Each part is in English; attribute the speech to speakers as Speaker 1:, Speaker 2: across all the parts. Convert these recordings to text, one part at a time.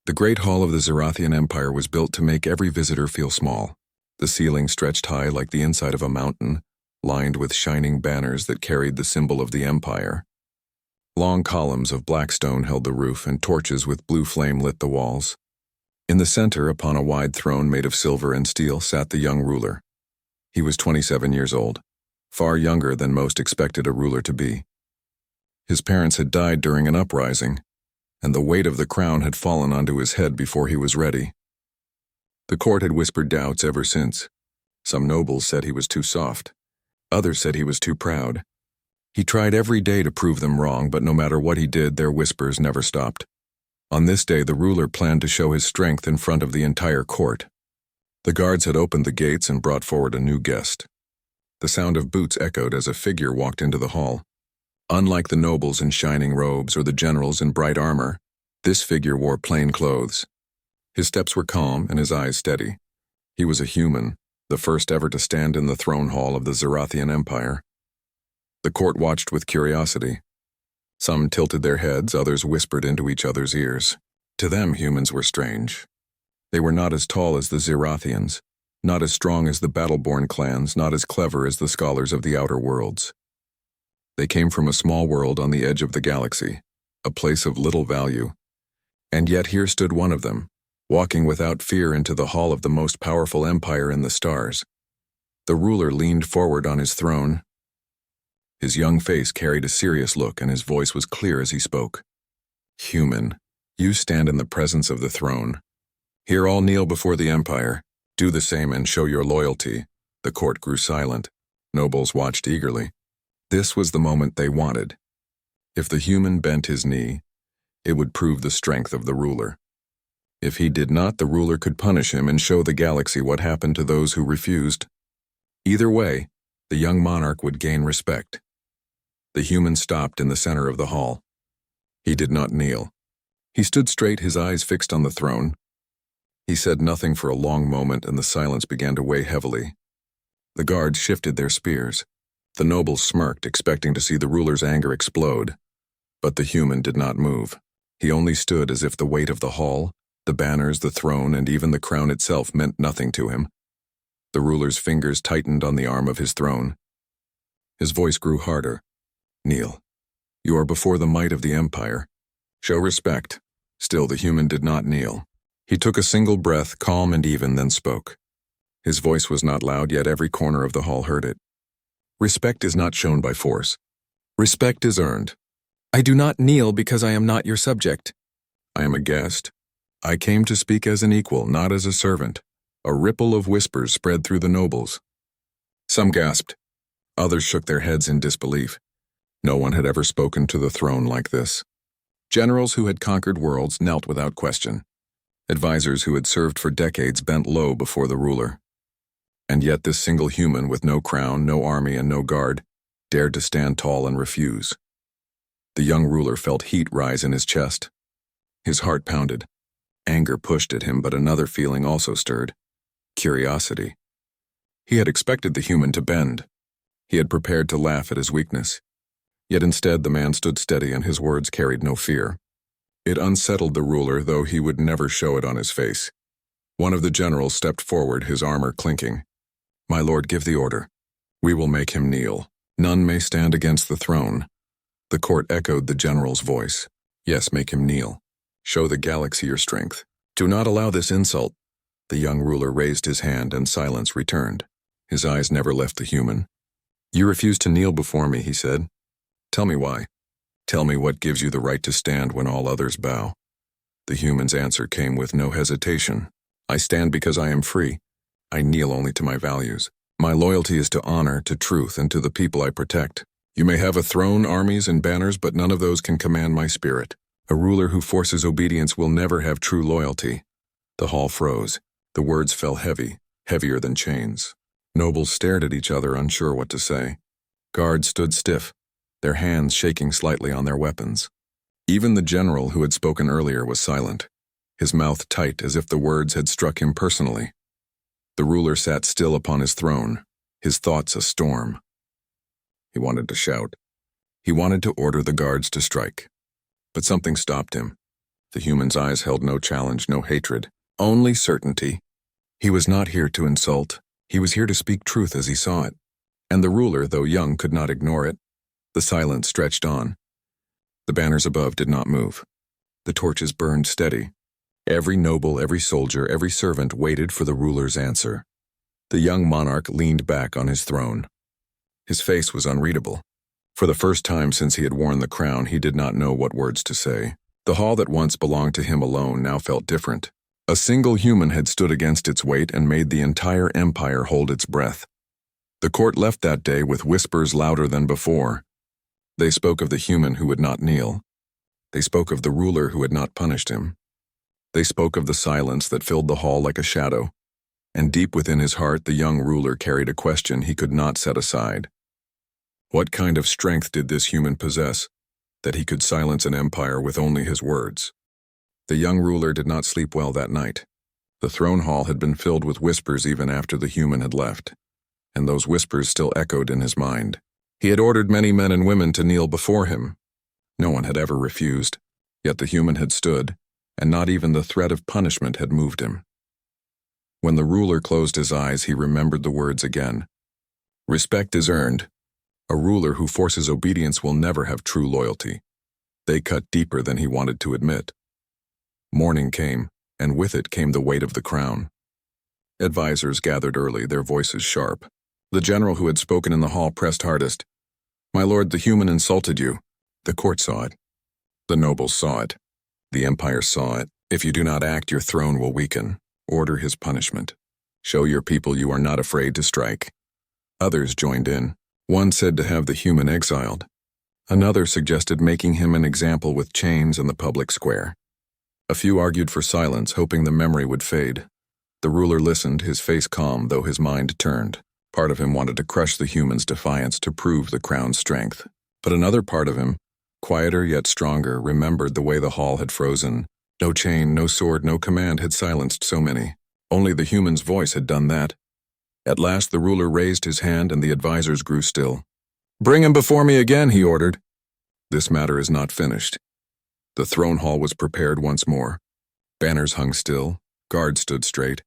Speaker 1: The great hall of the Zerathian Empire was built to make every visitor feel small. The ceiling stretched high like the inside of a mountain, lined with shining banners that carried the symbol of the empire. Long columns of black stone held the roof, and torches with blue flame lit the walls. In the center, upon a wide throne made of silver and steel, sat the young ruler. He was 27 years old, far younger than most expected a ruler to be. His parents had died during an uprising, and the weight of the crown had fallen onto his head before he was ready. The court had whispered doubts ever since. Some nobles said he was too soft. Others said he was too proud. He tried every day to prove them wrong, but no matter what he did, their whispers never stopped. On this day, the ruler planned to show his strength in front of the entire court. The guards had opened the gates and brought forward a new guest. The sound of boots echoed as a figure walked into the hall. Unlike the nobles in shining robes or the generals in bright armor, this figure wore plain clothes. His steps were calm and his eyes steady. He was a human, the first ever to stand in the throne hall of the Zerathian Empire. The court watched with curiosity. Some tilted their heads, others whispered into each other's ears. To them, humans were strange. They were not as tall as the Zerathians, not as strong as the battle-born clans, not as clever as the scholars of the outer worlds. They came from a small world on the edge of the galaxy, a place of little value. And yet here stood one of them, walking without fear into the hall of the most powerful empire in the stars. The ruler leaned forward on his throne. His young face carried a serious look, and his voice was clear as he spoke. "Human, you stand in the presence of the throne. Here all kneel before the empire. Do the same and show your loyalty." The court grew silent. Nobles watched eagerly. This was the moment they wanted. If the human bent his knee, it would prove the strength of the ruler. If he did not, the ruler could punish him and show the galaxy what happened to those who refused. Either way, the young monarch would gain respect. The human stopped in the center of the hall. He did not kneel. He stood straight, his eyes fixed on the throne. He said nothing for a long moment, and the silence began to weigh heavily. The guards shifted their spears. The nobles smirked, expecting to see the ruler's anger explode. But the human did not move. He only stood as if the weight of the hall, the banners, the throne, and even the crown itself meant nothing to him. The ruler's fingers tightened on the arm of his throne. His voice grew harder. "Kneel. You are before the might of the empire. Show respect." Still, the human did not kneel. He took a single breath, calm and even, then spoke. His voice was not loud, yet every corner of the hall heard it. "Respect is not shown by force. Respect is earned. I do not kneel because I am not your subject. I am a guest. I came to speak as an equal, not as a servant." A ripple of whispers spread through the nobles. Some gasped. Others shook their heads in disbelief. No one had ever spoken to the throne like this. Generals who had conquered worlds knelt without question. Advisors who had served for decades bent low before the ruler. And yet this single human with no crown, no army, and no guard dared to stand tall and refuse. The young ruler felt heat rise in his chest. His heart pounded. Anger pushed at him, but another feeling also stirred. Curiosity. He had expected the human to bend. He had prepared to laugh at his weakness. Yet instead the man stood steady, and his words carried no fear. It unsettled the ruler, though he would never show it on his face. One of the generals stepped forward, his armor clinking. "My lord, give the order. We will make him kneel. None may stand against the throne." The court echoed the general's voice. "Yes, make him kneel. Show the galaxy your strength. Do not allow this insult." The young ruler raised his hand, and silence returned. His eyes never left the human. "You refuse to kneel before me," he said. "Tell me why. Tell me what gives you the right to stand when all others bow." The human's answer came with no hesitation. "I stand because I am free. I kneel only to my values. My loyalty is to honor, to truth, and to the people I protect. You may have a throne, armies, and banners, but none of those can command my spirit. A ruler who forces obedience will never have true loyalty." The hall froze. The words fell heavy, heavier than chains. Nobles stared at each other, unsure what to say. Guards stood stiff, their hands shaking slightly on their weapons. Even the general who had spoken earlier was silent, his mouth tight as if the words had struck him personally. The ruler sat still upon his throne, his thoughts a storm. He wanted to shout. He wanted to order the guards to strike. But something stopped him. The human's eyes held no challenge, no hatred, only certainty. He was not here to insult. He was here to speak truth as he saw it. And the ruler, though young, could not ignore it. The silence stretched on. The banners above did not move. The torches burned steady. Every noble, every soldier, every servant waited for the ruler's answer. The young monarch leaned back on his throne. His face was unreadable. For the first time since he had worn the crown, he did not know what words to say. The hall that once belonged to him alone now felt different. A single human had stood against its weight and made the entire empire hold its breath. The court left that day with whispers louder than before. They spoke of the human who would not kneel. They spoke of the ruler who had not punished him. They spoke of the silence that filled the hall like a shadow. And deep within his heart, the young ruler carried a question he could not set aside. What kind of strength did this human possess, that he could silence an empire with only his words? The young ruler did not sleep well that night. The throne hall had been filled with whispers even after the human had left, and those whispers still echoed in his mind. He had ordered many men and women to kneel before him. No one had ever refused, yet the human had stood, and not even the threat of punishment had moved him. When the ruler closed his eyes, he remembered the words again. Respect is earned. A ruler who forces obedience will never have true loyalty. They cut deeper than he wanted to admit. Morning came, and with it came the weight of the crown. Advisors gathered early, their voices sharp. The general who had spoken in the hall pressed hardest. My lord, the human insulted you. The court saw it. The nobles saw it. The empire saw it. If you do not act, your throne will weaken. Order his punishment. Show your people you are not afraid to strike. Others joined in. One said to have the human exiled. Another suggested making him an example with chains in the public square. A few argued for silence, hoping the memory would fade. The ruler listened, his face calm, though his mind turned. Part of him wanted to crush the human's defiance to prove the crown's strength. But another part of him, quieter yet stronger, remembered the way the hall had frozen. No chain, no sword, no command had silenced so many. Only the human's voice had done that. At last the ruler raised his hand and the advisors grew still. Bring him before me again, he ordered. This matter is not finished. The throne hall was prepared once more. Banners hung still, guards stood straight,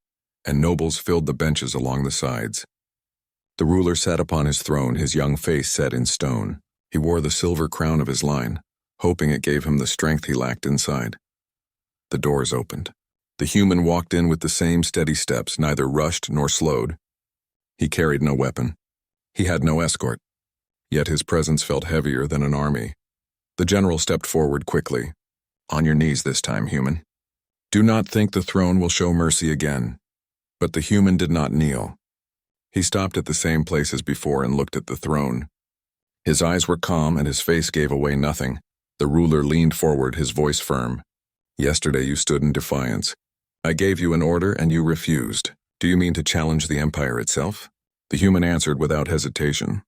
Speaker 1: and nobles filled the benches along the sides. The ruler sat upon his throne, his young face set in stone. He wore the silver crown of his line, hoping it gave him the strength he lacked inside. The doors opened. The human walked in with the same steady steps, neither rushed nor slowed. He carried no weapon. He had no escort. Yet his presence felt heavier than an army. The general stepped forward quickly. On your knees this time, human. Do not think the throne will show mercy again. But the human did not kneel. He stopped at the same place as before and looked at the throne. His eyes were calm and his face gave away nothing. The ruler leaned forward, his voice firm. Yesterday you stood in defiance. I gave you an order and you refused. Do you mean to challenge the empire itself? The human answered without hesitation.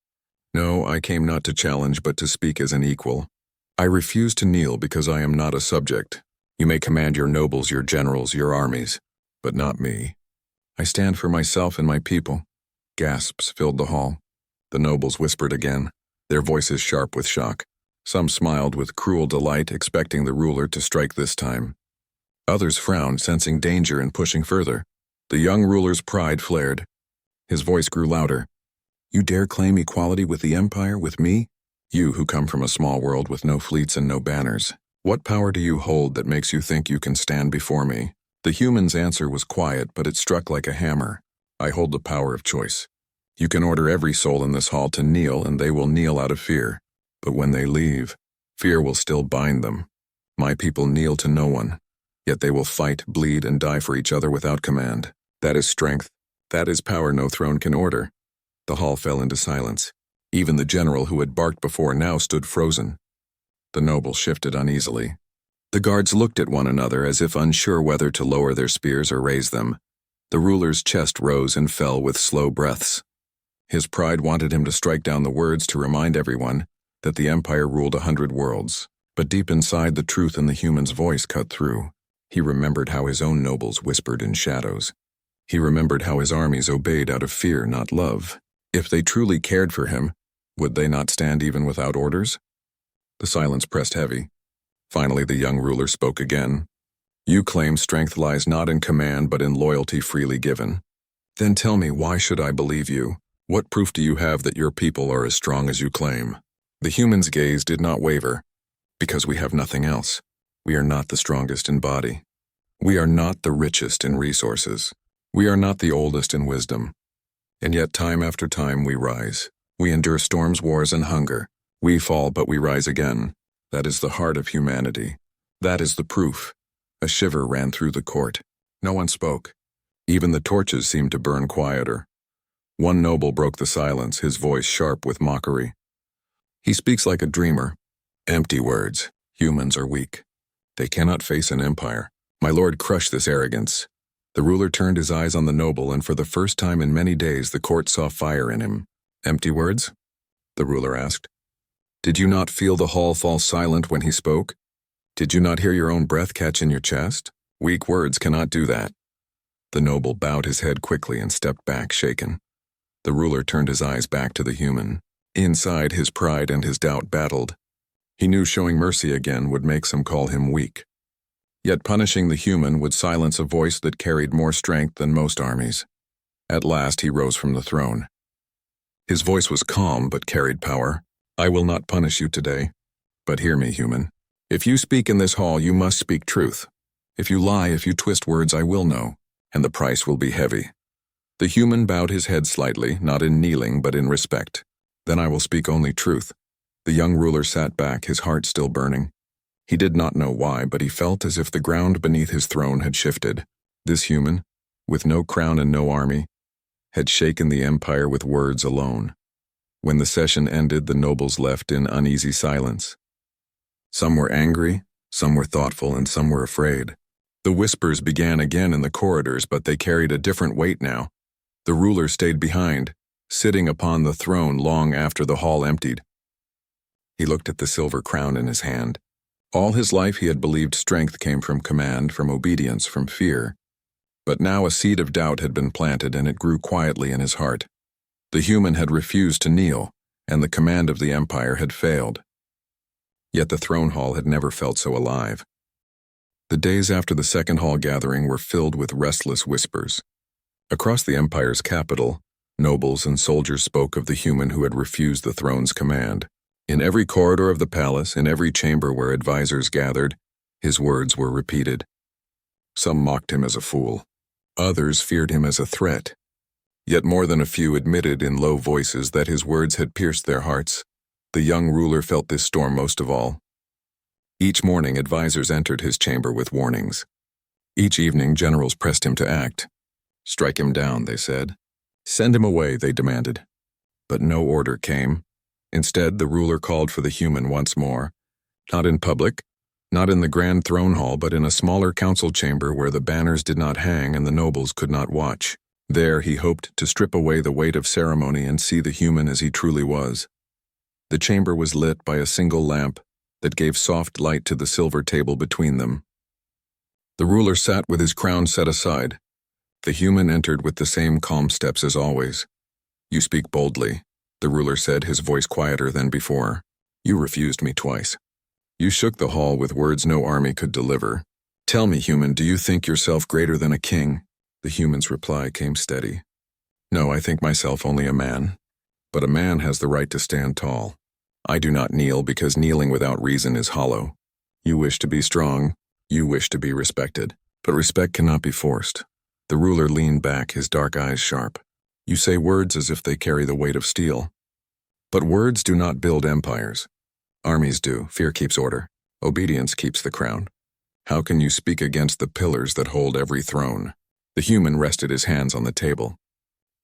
Speaker 1: No, I came not to challenge but to speak as an equal. I refuse to kneel because I am not a subject. You may command your nobles, your generals, your armies, but not me. I stand for myself and my people. Gasps filled the hall. The nobles whispered again, their voices sharp with shock. Some smiled with cruel delight, expecting the ruler to strike this time. Others frowned, sensing danger and pushing further. The young ruler's pride flared. His voice grew louder. You dare claim equality with the empire, with me? You who come from a small world with no fleets and no banners. What power do you hold that makes you think you can stand before me? The human's answer was quiet, but it struck like a hammer. I hold the power of choice. You can order every soul in this hall to kneel, and they will kneel out of fear. But when they leave, fear will still bind them. My people kneel to no one, yet they will fight, bleed, and die for each other without command. That is strength. That is power no throne can order. The hall fell into silence. Even the general who had barked before now stood frozen. The nobles shifted uneasily. The guards looked at one another as if unsure whether to lower their spears or raise them. The ruler's chest rose and fell with slow breaths. His pride wanted him to strike down the words to remind everyone that the empire ruled 100 worlds. But deep inside, the truth in the human's voice cut through. He remembered how his own nobles whispered in shadows. He remembered how his armies obeyed out of fear, not love. If they truly cared for him, would they not stand even without orders? The silence pressed heavy. Finally, the young ruler spoke again. You claim strength lies not in command but in loyalty freely given. Then tell me, why should I believe you? What proof do you have that your people are as strong as you claim? The human's gaze did not waver. Because we have nothing else. We are not the strongest in body. We are not the richest in resources. We are not the oldest in wisdom. And yet time after time we rise. We endure storms, wars, and hunger. We fall, but we rise again. That is the heart of humanity. That is the proof. A shiver ran through the court. No one spoke. Even the torches seemed to burn quieter. One noble broke the silence, his voice sharp with mockery. He speaks like a dreamer. Empty words. Humans are weak. They cannot face an empire. My lord, crush this arrogance. The ruler turned his eyes on the noble, and for the first time in many days the court saw fire in him. Empty words? The ruler asked. Did you not feel the hall fall silent when he spoke? Did you not hear your own breath catch in your chest? Weak words cannot do that. The noble bowed his head quickly and stepped back, shaken. The ruler turned his eyes back to the human. Inside, his pride and his doubt battled. He knew showing mercy again would make some call him weak. Yet punishing the human would silence a voice that carried more strength than most armies. At last he rose from the throne. His voice was calm but carried power. I will not punish you today. But hear me, human. If you speak in this hall, you must speak truth. If you lie, if you twist words, I will know, and the price will be heavy. The human bowed his head slightly, not in kneeling but in respect. Then I will speak only truth. The young ruler sat back, his heart still burning. He did not know why, but he felt as if the ground beneath his throne had shifted. This human, with no crown and no army, had shaken the empire with words alone. When the session ended, the nobles left in uneasy silence. Some were angry, some were thoughtful, and some were afraid. The whispers began again in the corridors, but they carried a different weight now. The ruler stayed behind, sitting upon the throne long after the hall emptied. He looked at the silver crown in his hand. All his life he had believed strength came from command, from obedience, from fear. But now a seed of doubt had been planted, and it grew quietly in his heart. The human had refused to kneel, and the command of the empire had failed. Yet the throne hall had never felt so alive. The days after the second hall gathering were filled with restless whispers. Across the empire's capital, nobles and soldiers spoke of the human who had refused the throne's command. In every corridor of the palace, in every chamber where advisors gathered, his words were repeated. Some mocked him as a fool. Others feared him as a threat. Yet more than a few admitted in low voices that his words had pierced their hearts. The young ruler felt this storm most of all. Each morning, advisors entered his chamber with warnings. Each evening, generals pressed him to act. Strike him down, they said. Send him away, they demanded. But no order came. Instead, the ruler called for the human once more. Not in public, not in the grand throne hall, but in a smaller council chamber where the banners did not hang and the nobles could not watch. There he hoped to strip away the weight of ceremony and see the human as he truly was. The chamber was lit by a single lamp that gave soft light to the silver table between them. The ruler sat with his crown set aside. The human entered with the same calm steps as always. You speak boldly, the ruler said, his voice quieter than before. You refused me twice. You shook the hall with words no army could deliver. Tell me, human, do you think yourself greater than a king? The human's reply came steady. No, I think myself only a man. But a man has the right to stand tall. I do not kneel because kneeling without reason is hollow. You wish to be strong. You wish to be respected. But respect cannot be forced. The ruler leaned back, his dark eyes sharp. You say words as if they carry the weight of steel. But words do not build empires. Armies do. Fear keeps order. Obedience keeps the crown. How can you speak against the pillars that hold every throne? The human rested his hands on the table.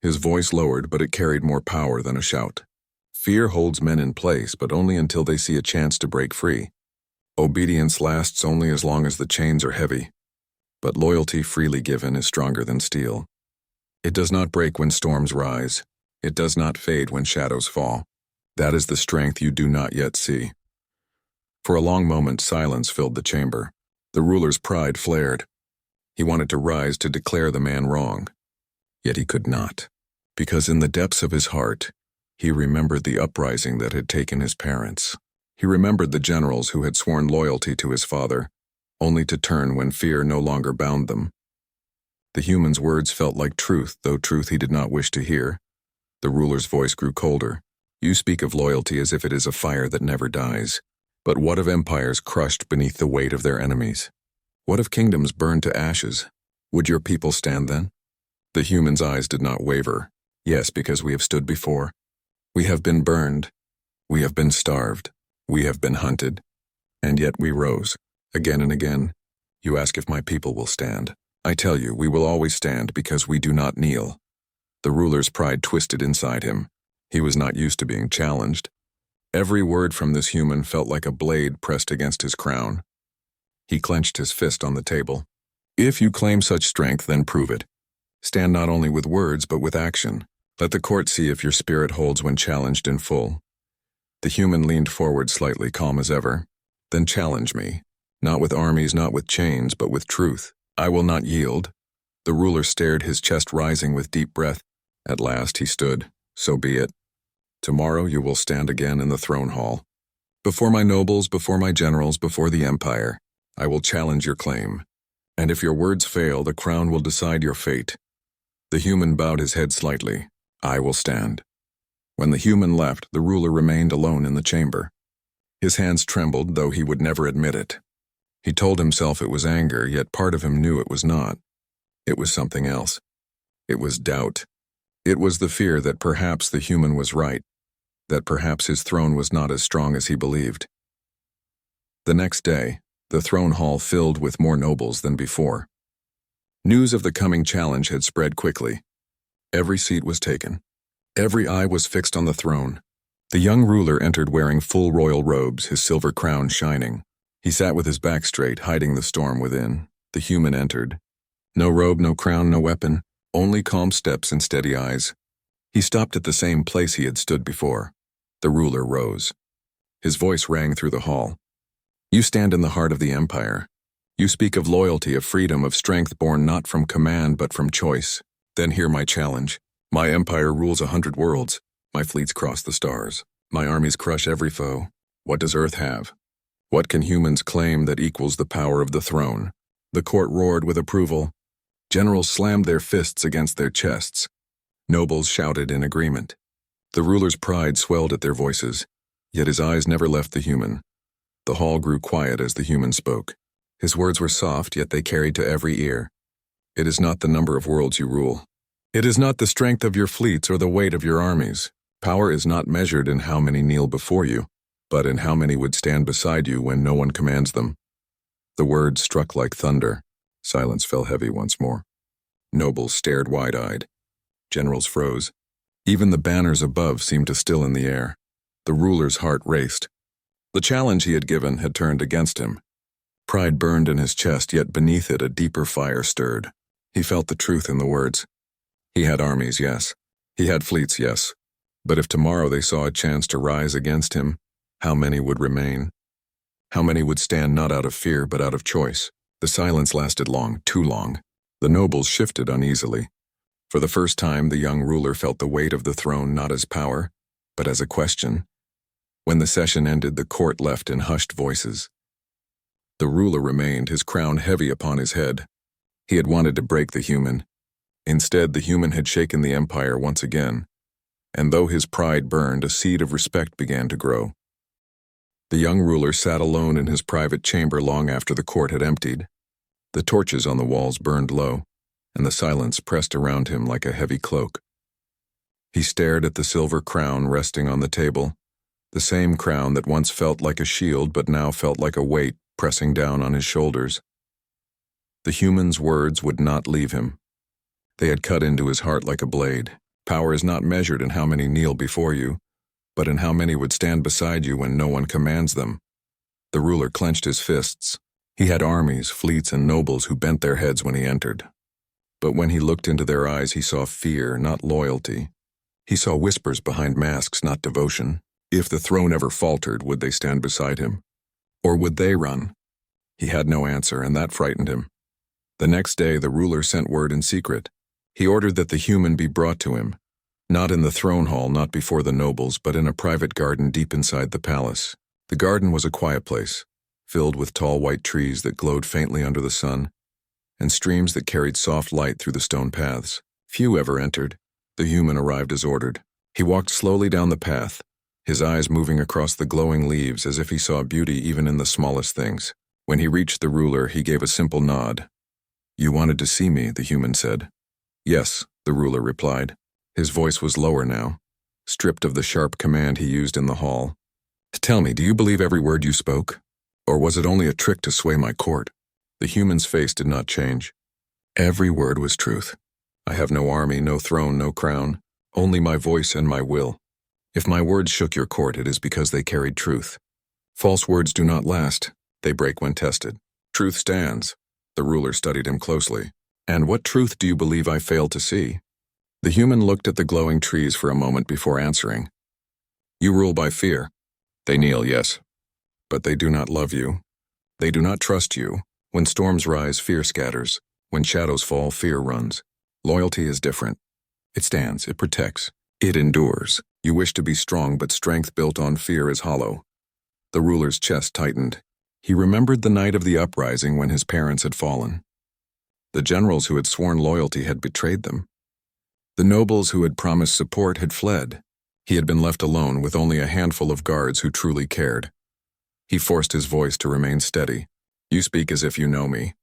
Speaker 1: His voice lowered, but it carried more power than a shout. Fear holds men in place, but only until they see a chance to break free. Obedience lasts only as long as the chains are heavy. But loyalty freely given is stronger than steel. It does not break when storms rise. It does not fade when shadows fall. That is the strength you do not yet see. For a long moment, silence filled the chamber. The ruler's pride flared. He wanted to rise to declare the man wrong. Yet he could not, because in the depths of his heart, he remembered the uprising that had taken his parents. He remembered the generals who had sworn loyalty to his father, only to turn when fear no longer bound them. The human's words felt like truth, though truth he did not wish to hear. The ruler's voice grew colder. You speak of loyalty as if it is a fire that never dies. But what of empires crushed beneath the weight of their enemies? What of kingdoms burned to ashes? Would your people stand then? The human's eyes did not waver. Yes, because we have stood before. We have been burned. We have been starved. We have been hunted. And yet we rose, again and again. You ask if my people will stand. I tell you, we will always stand because we do not kneel. The ruler's pride twisted inside him. He was not used to being challenged. Every word from this human felt like a blade pressed against his crown. He clenched his fist on the table. If you claim such strength, then prove it. Stand not only with words, but with action. Let the court see if your spirit holds when challenged in full. The human leaned forward slightly, calm as ever. Then challenge me. Not with armies, not with chains, but with truth. I will not yield. The ruler stared, his chest rising with deep breath. At last he stood. So be it. Tomorrow you will stand again in the throne hall. Before my nobles, before my generals, before the empire, I will challenge your claim. And if your words fail, the crown will decide your fate. The human bowed his head slightly. I will stand. When the human left, the ruler remained alone in the chamber. His hands trembled, though he would never admit it. He told himself it was anger, yet part of him knew it was not. It was something else. It was doubt. It was the fear that perhaps the human was right, that perhaps his throne was not as strong as he believed. The next day, the throne hall filled with more nobles than before. News of the coming challenge had spread quickly. Every seat was taken. Every eye was fixed on the throne. The young ruler entered wearing full royal robes, his silver crown shining. He sat with his back straight, hiding the storm within. The human entered. No robe, no crown, no weapon, only calm steps and steady eyes. He stopped at the same place he had stood before. The ruler rose. His voice rang through the hall. You stand in the heart of the empire. You speak of loyalty, of freedom, of strength born not from command but from choice. Then hear my challenge. My empire rules 100 worlds. My fleets cross the stars. My armies crush every foe. What does Earth have? What can humans claim that equals the power of the throne? The court roared with approval. Generals slammed their fists against their chests. Nobles shouted in agreement. The ruler's pride swelled at their voices, yet his eyes never left the human. The hall grew quiet as the human spoke. His words were soft, yet they carried to every ear. It is not the number of worlds you rule. It is not the strength of your fleets or the weight of your armies. Power is not measured in how many kneel before you, but in how many would stand beside you when no one commands them. The words struck like thunder. Silence fell heavy once more. Nobles stared wide-eyed. Generals froze. Even the banners above seemed to still in the air. The ruler's heart raced. The challenge he had given had turned against him. Pride burned in his chest, yet beneath it a deeper fire stirred. He felt the truth in the words. He had armies, yes. He had fleets, yes. But if tomorrow they saw a chance to rise against him, how many would remain? How many would stand not out of fear but out of choice? The silence lasted long, too long. The nobles shifted uneasily. For the first time, the young ruler felt the weight of the throne not as power, but as a question. When the session ended, the court left in hushed voices. The ruler remained, his crown heavy upon his head. He had wanted to break the human. Instead, the human had shaken the empire once again. And though his pride burned, a seed of respect began to grow. The young ruler sat alone in his private chamber long after the court had emptied. The torches on the walls burned low, and the silence pressed around him like a heavy cloak. He stared at the silver crown resting on the table, the same crown that once felt like a shield but now felt like a weight pressing down on his shoulders. The human's words would not leave him. They had cut into his heart like a blade. Power is not measured in how many kneel before you, but in how many would stand beside you when no one commands them. The ruler clenched his fists. He had armies, fleets, and nobles who bent their heads when he entered. But when he looked into their eyes, he saw fear, not loyalty. He saw whispers behind masks, not devotion. If the throne ever faltered, would they stand beside him? Or would they run? He had no answer, and that frightened him. The next day, the ruler sent word in secret. He ordered that the human be brought to him, not in the throne hall, not before the nobles, but in a private garden deep inside the palace. The garden was a quiet place, filled with tall white trees that glowed faintly under the sun, and streams that carried soft light through the stone paths. Few ever entered. The human arrived as ordered. He walked slowly down the path, his eyes moving across the glowing leaves as if he saw beauty even in the smallest things. When he reached the ruler, he gave a simple nod. "You wanted to see me," the human said. "Yes," the ruler replied. His voice was lower now, stripped of the sharp command he used in the hall. "Tell me, do you believe every word you spoke? Or was it only a trick to sway my court?" The human's face did not change. "Every word was truth. I have no army, no throne, no crown, only my voice and my will. If my words shook your court, it is because they carried truth. False words do not last. They break when tested. Truth stands." The ruler studied him closely. "And what truth do you believe I failed to see?" The human looked at the glowing trees for a moment before answering. "You rule by fear. They kneel, yes. But they do not love you. They do not trust you. When storms rise, fear scatters. When shadows fall, fear runs. Loyalty is different. It stands, it protects, it endures. You wish to be strong, but strength built on fear is hollow." The ruler's chest tightened. He remembered the night of the uprising when his parents had fallen. The generals who had sworn loyalty had betrayed them. The nobles who had promised support had fled. He had been left alone with only a handful of guards who truly cared. He forced his voice to remain steady. "You speak as if you know me,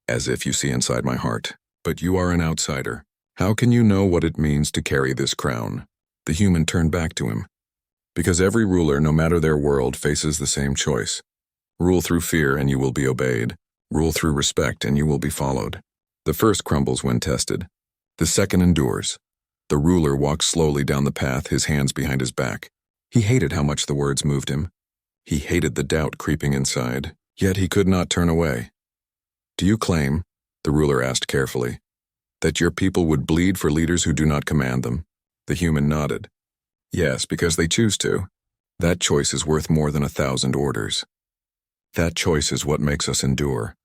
Speaker 1: as if you see inside my heart. But you are an outsider. How can you know what it means to carry this crown?" The human turned back to him. "Because every ruler, no matter their world, faces the same choice. Rule through fear and you will be obeyed. Rule through respect and you will be followed. The first crumbles when tested. The second endures." The ruler walked slowly down the path, his hands behind his back. He hated how much the words moved him. He hated the doubt creeping inside, yet he could not turn away. "Do you claim," the ruler asked carefully, "that your people would bleed for leaders who do not command them?" The human nodded. "Yes, because they choose to. That choice is worth more than 1,000 orders. That choice is what makes us endure."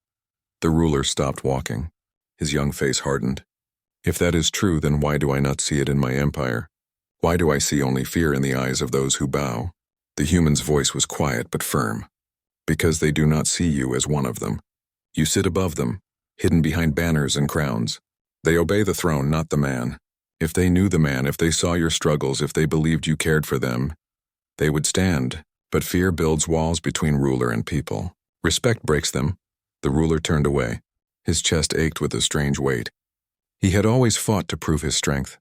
Speaker 1: The ruler stopped walking. His young face hardened. "If that is true, then why do I not see it in my empire? Why do I see only fear in the eyes of those who bow?" The human's voice was quiet but firm. "Because they do not see you as one of them. You sit above them, hidden behind banners and crowns. They obey the throne, not the man. If they knew the man, if they saw your struggles, if they believed you cared for them, they would stand. But fear builds walls between ruler and people. Respect breaks them." The ruler turned away. His chest ached with a strange weight. He had always fought to prove his strength.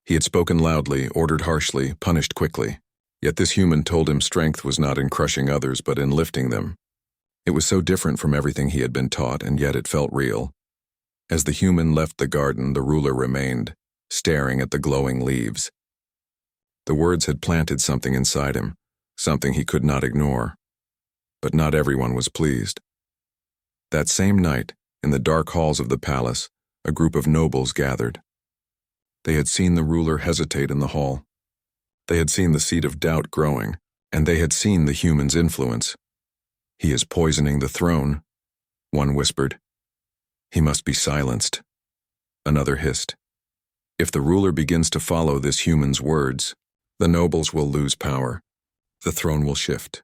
Speaker 1: He had spoken loudly, ordered harshly, punished quickly. Yet this human told him strength was not in crushing others, but in lifting them. It was so different from everything he had been taught, and yet it felt real. As the human left the garden, the ruler remained, staring at the glowing leaves. The words had planted something inside him, something he could not ignore. But not everyone was pleased. That same night, in the dark halls of the palace, a group of nobles gathered. They had seen the ruler hesitate in the hall. They had seen the seed of doubt growing, and they had seen the human's influence. "He is poisoning the throne," one whispered. "He must be silenced," another hissed. "If the ruler begins to follow this human's words, the nobles will lose power. The throne will shift.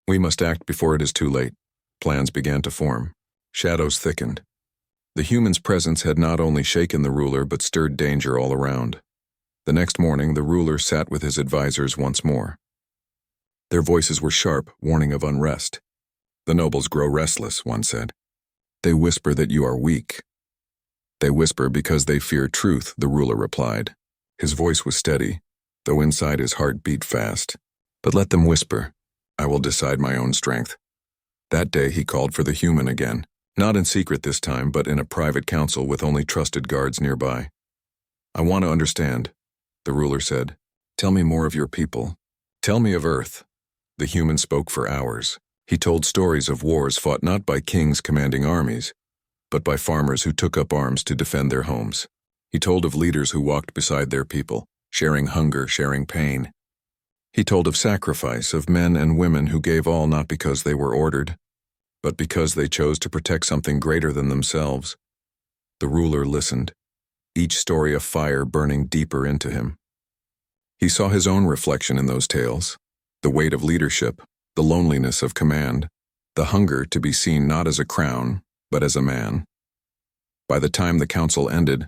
Speaker 1: We must act before it is too late." Plans began to form. Shadows thickened. The human's presence had not only shaken the ruler but stirred danger all around. The next morning, the ruler sat with his advisors once more. Their voices were sharp, warning of unrest. "The nobles grow restless," one said. "They whisper that you are weak." "They whisper because they fear truth," the ruler replied. His voice was steady, though inside his heart beat fast. "But let them whisper. I will decide my own strength." That day he called for the human again. Not in secret this time, but in a private council with only trusted guards nearby. "I want to understand," the ruler said. "Tell me more of your people. Tell me of Earth." The human spoke for hours. He told stories of wars fought not by kings commanding armies, but by farmers who took up arms to defend their homes. He told of leaders who walked beside their people, sharing hunger, sharing pain. He told of sacrifice, of men and women who gave all not because they were ordered, but because they chose to protect something greater than themselves. The ruler listened, each story a fire burning deeper into him. He saw his own reflection in those tales, the weight of leadership, the loneliness of command, the hunger to be seen not as a crown, but as a man. By the time the council ended,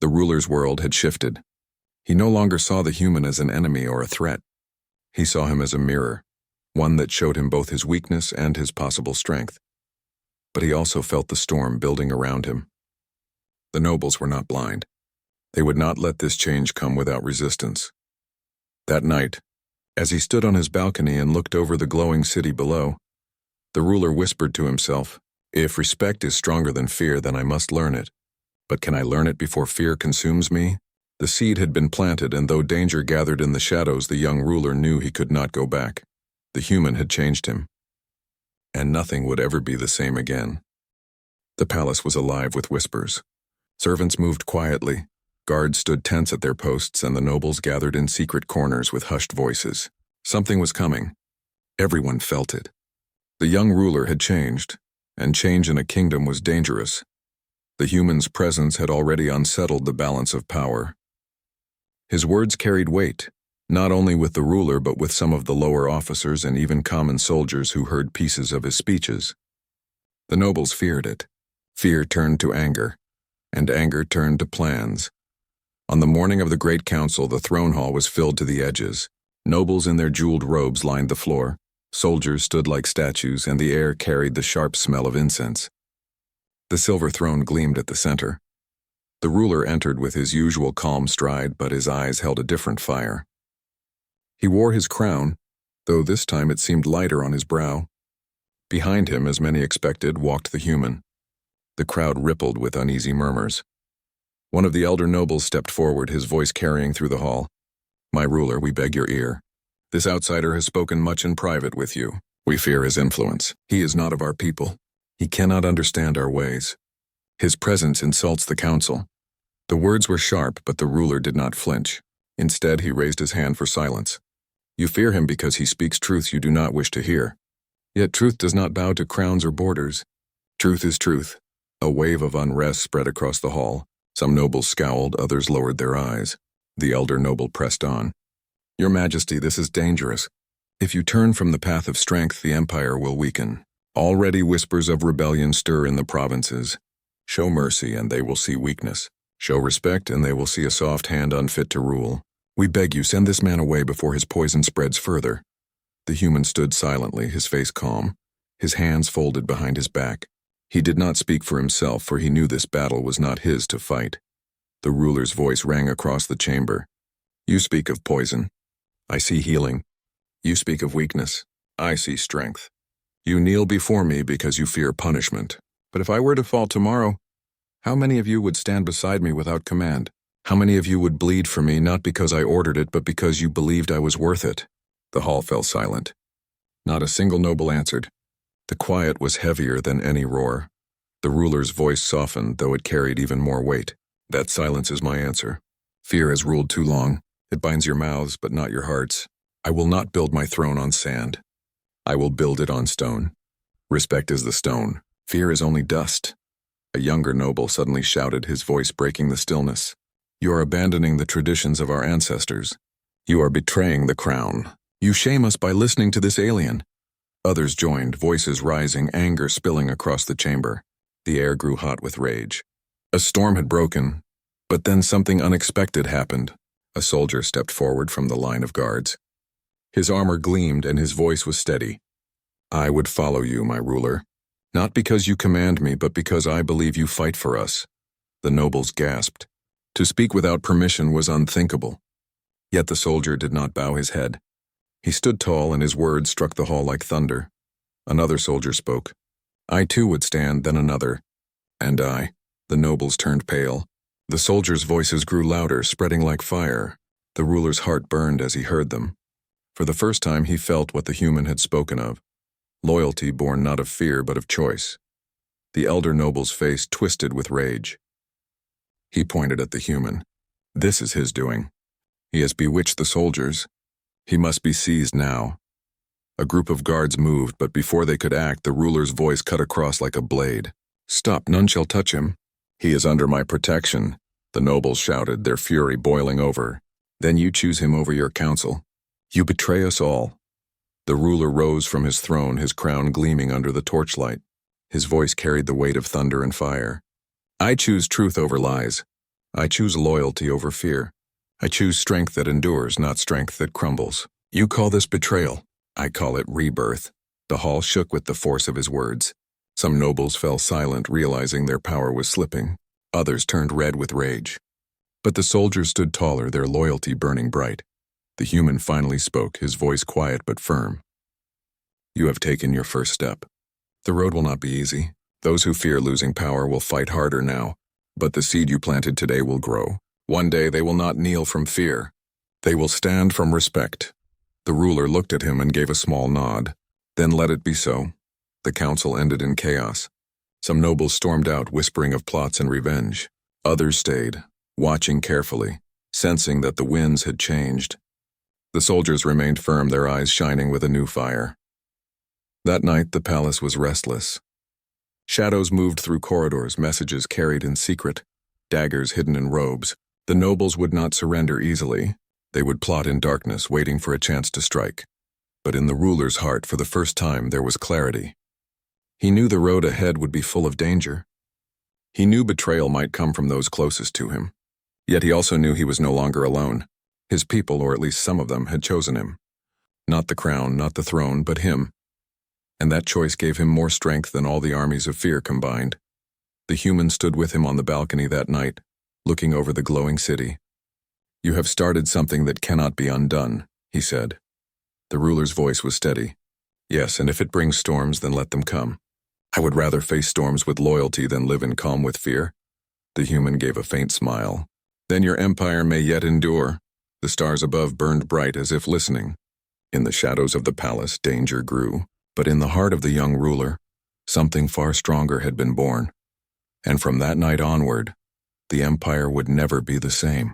Speaker 1: the ruler's world had shifted. He no longer saw the human as an enemy or a threat. He saw him as a mirror, one that showed him both his weakness and his possible strength. But he also felt the storm building around him. The nobles were not blind. They would not let this change come without resistance. That night, as he stood on his balcony and looked over the glowing city below, the ruler whispered to himself, "If respect is stronger than fear, then I must learn it. But can I learn it before fear consumes me?" The seed had been planted, and though danger gathered in the shadows, the young ruler knew he could not go back. The human had changed him, and nothing would ever be the same again. The palace was alive with whispers. Servants moved quietly, guards stood tense at their posts, and the nobles gathered in secret corners with hushed voices. Something was coming. Everyone felt it. The young ruler had changed, and change in a kingdom was dangerous. The human's presence had already unsettled the balance of power. His words carried weight, not only with the ruler but with some of the lower officers and even common soldiers who heard pieces of his speeches. The nobles feared it. Fear turned to anger, and anger turned to plans. On the morning of the Great Council, the throne hall was filled to the edges. Nobles in their jeweled robes lined the floor. Soldiers stood like statues, and the air carried the sharp smell of incense. The silver throne gleamed at the center. The ruler entered with his usual calm stride, but his eyes held a different fire. He wore his crown, though this time it seemed lighter on his brow. Behind him, as many expected, walked the human. The crowd rippled with uneasy murmurs. One of the elder nobles stepped forward, his voice carrying through the hall. "My ruler, we beg your ear. This outsider has spoken much in private with you. We fear his influence. He is not of our people. He cannot understand our ways. His presence insults the council." The words were sharp, but the ruler did not flinch. Instead, he raised his hand for silence. "You fear him because he speaks truths you do not wish to hear. Yet truth does not bow to crowns or borders. Truth is truth." A wave of unrest spread across the hall. Some nobles scowled, others lowered their eyes. The elder noble pressed on. "Your Majesty, this is dangerous. If you turn from the path of strength, the empire will weaken. Already whispers of rebellion stir in the provinces. Show mercy, and they will see weakness. Show respect, and they will see a soft hand unfit to rule. We beg you, send this man away before his poison spreads further." The human stood silently, his face calm, his hands folded behind his back. He did not speak for himself, for he knew this battle was not his to fight. The ruler's voice rang across the chamber. "You speak of poison. I see healing. You speak of weakness. I see strength. You kneel before me because you fear punishment. But if I were to fall tomorrow, how many of you would stand beside me without command? How many of you would bleed for me, not because I ordered it, but because you believed I was worth it?" The hall fell silent. Not a single noble answered. The quiet was heavier than any roar. The ruler's voice softened, though it carried even more weight. "That silence is my answer. Fear has ruled too long. It binds your mouths, but not your hearts. I will not build my throne on sand. I will build it on stone. Respect is the stone. Fear is only dust." A younger noble suddenly shouted, his voice breaking the stillness. "You are abandoning the traditions of our ancestors. You are betraying the crown. You shame us by listening to this alien." Others joined, voices rising, anger spilling across the chamber. The air grew hot with rage. A storm had broken, but then something unexpected happened. A soldier stepped forward from the line of guards. His armor gleamed and his voice was steady. "I would follow you, my ruler. Not because you command me, but because I believe you fight for us." The nobles gasped. To speak without permission was unthinkable. Yet the soldier did not bow his head. He stood tall, and his words struck the hall like thunder. Another soldier spoke. "I too would stand," then another. "And I." The nobles turned pale. The soldiers' voices grew louder, spreading like fire. The ruler's heart burned as he heard them. For the first time he felt what the human had spoken of. Loyalty born not of fear but of choice. The elder noble's face twisted with rage. He pointed at the human. "This is his doing. He has bewitched the soldiers. He must be seized now." A group of guards moved, but before they could act, the ruler's voice cut across like a blade. "Stop, none shall touch him. He is under my protection," the nobles shouted, their fury boiling over. "Then you choose him over your council. You betray us all." The ruler rose from his throne, his crown gleaming under the torchlight. His voice carried the weight of thunder and fire. I choose truth over lies. I choose loyalty over fear. I choose strength that endures, not strength that crumbles. You call this betrayal. I call it rebirth. The hall shook with the force of his words. Some nobles fell silent, realizing their power was slipping. Others turned red with rage. But the soldiers stood taller, their loyalty burning bright. The human finally spoke, his voice quiet but firm. You have taken your first step. The road will not be easy. Those who fear losing power will fight harder now. But the seed you planted today will grow. One day they will not kneel from fear. They will stand from respect. The ruler looked at him and gave a small nod. Then let it be so. The council ended in chaos. Some nobles stormed out, whispering of plots and revenge. Others stayed, watching carefully, sensing that the winds had changed. The soldiers remained firm, their eyes shining with a new fire. That night the palace was restless. Shadows moved through corridors, messages carried in secret, daggers hidden in robes. The nobles would not surrender easily. They would plot in darkness, waiting for a chance to strike. But in the ruler's heart, for the first time, there was clarity. He knew the road ahead would be full of danger. He knew betrayal might come from those closest to him. Yet he also knew he was no longer alone. His people, or at least some of them, had chosen him. Not the crown, not the throne, but him. And that choice gave him more strength than all the armies of fear combined. The human stood with him on the balcony that night, looking over the glowing city. You have started something that cannot be undone, he said. The ruler's voice was steady. Yes, and if it brings storms, then let them come. I would rather face storms with loyalty than live in calm with fear. The human gave a faint smile. Then your empire may yet endure. The stars above burned bright as if listening. In the shadows of the palace, danger grew. But in the heart of the young ruler, something far stronger had been born. And from that night onward, the empire would never be the same.